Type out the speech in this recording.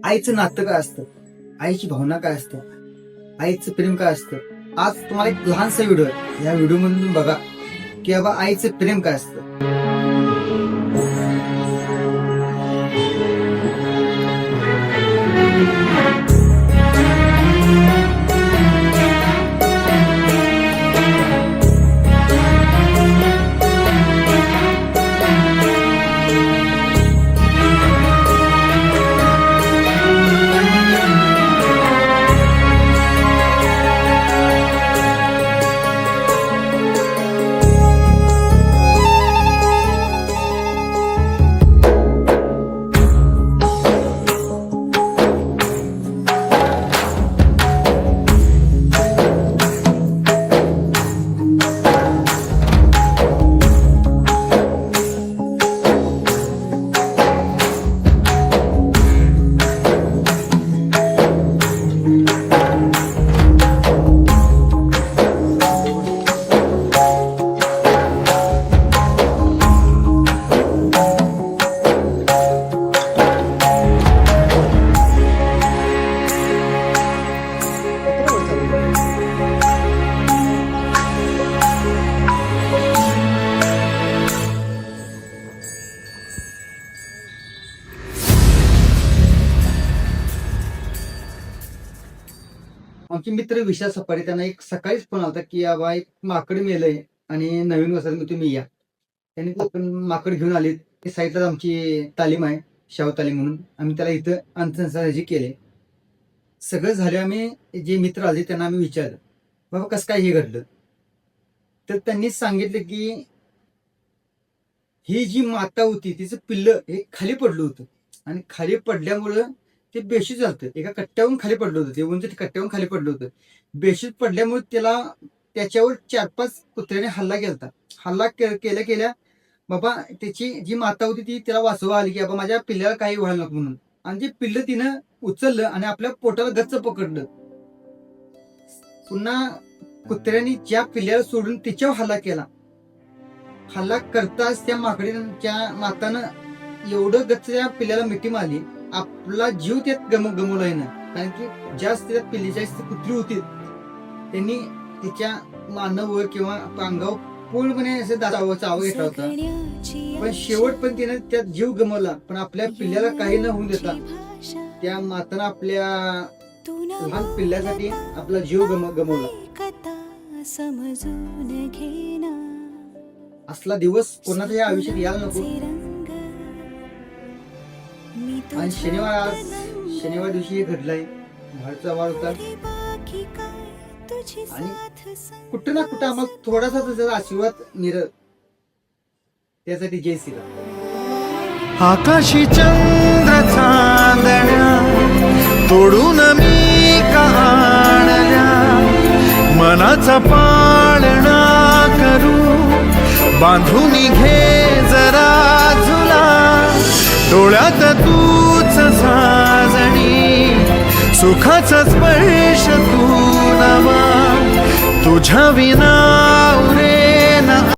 आईचं नातं काय असतं, आईची भावना काय असते, आईचं प्रेम काय असतं. आज तुम्हाला एक लहानसा व्हिडिओ आहे, या व्हिडिओ मधून तुम्ही बघा की बाबा आईचं प्रेम काय असतं. आमचे मित्र विशाल सफारी, त्यांना एक सकाळीच फोन आला की बाबा एक माकड मेलंय आणि नवीन वसाहत तुम्ही या. त्यांनी पण माकड घेऊन आले. ते साईडलाच आमची तालीम आहे, शाहू तालीम म्हणून. आम्ही त्याला इथं अंत्यसंस्कार केले. सगळं झालं. आम्ही जे मित्र आले त्यांना आम्ही विचारलं बाबा कसं काय हे घडलं. तर त्यांनी सांगितलं की ही जी माता होती तिचं पिल्लं हे खाली पडलं होतं आणि खाली पडल्यामुळं ते बेशुद्ध झालं. एका कट्ट्यावरून खाली पडलं होतं, ते उंच कट्ट्यावरून खाली पडलं होतं. बेशुद्ध पडल्यामुळे त्याच्यावर 4-5 कुत्र्याने हल्ला केला. हल्ला केल्या केल्या बाबा त्याची जी माता होती ती त्याला वाचवा आली की बाबा माझ्या पिल्ल्याला काही व्हायला नको म्हणून. आणि ते पिल्लं तिनं उचललं आणि आपल्या पोटाला गच्च पकडलं. पुन्हा कुत्र्याने ज्या पिल्ल्याला सोडून तिच्यावर हल्ला केला. हल्ला करताच त्या मातानं एवढं गच्च त्या पिल्ल्याला मिठी मारली, आपला जीव त्यात गमवलाय ना. कारण की जास्त त्या पिल्लीच्या कुत्री होती, त्यांनी तिच्या मानवावर किंवा अंगावर पूर्णपणे असं चावा घेतला होता. पण शेवट पण तिने त्यात जीव गमवला. पण आपल्या पिल्ल्याला काही न होऊन देता त्या मातानं आपल्या लहान पिल्ल्यासाठी आपला जीव गमवला. असला दिवस कोणाच्या आयुष्यात यायला नको. आणि शनिवार दिवशी हे घडलंय. बाहेरचा वाढ होता आणि कुठं ना कुठं आम्हाला थोडासा त्याचा आशीर्वाद मिळत. त्यासाठी जय श्रीराम. आकाशी चंद्र चांदण्या तोडून मी काढल्या, मनाचा पाळणा करू बांधून घे जरा झुला. डोळ्यात तूच साजणी, सुखाचा स्पर्श तू नवा, तुझ्या विना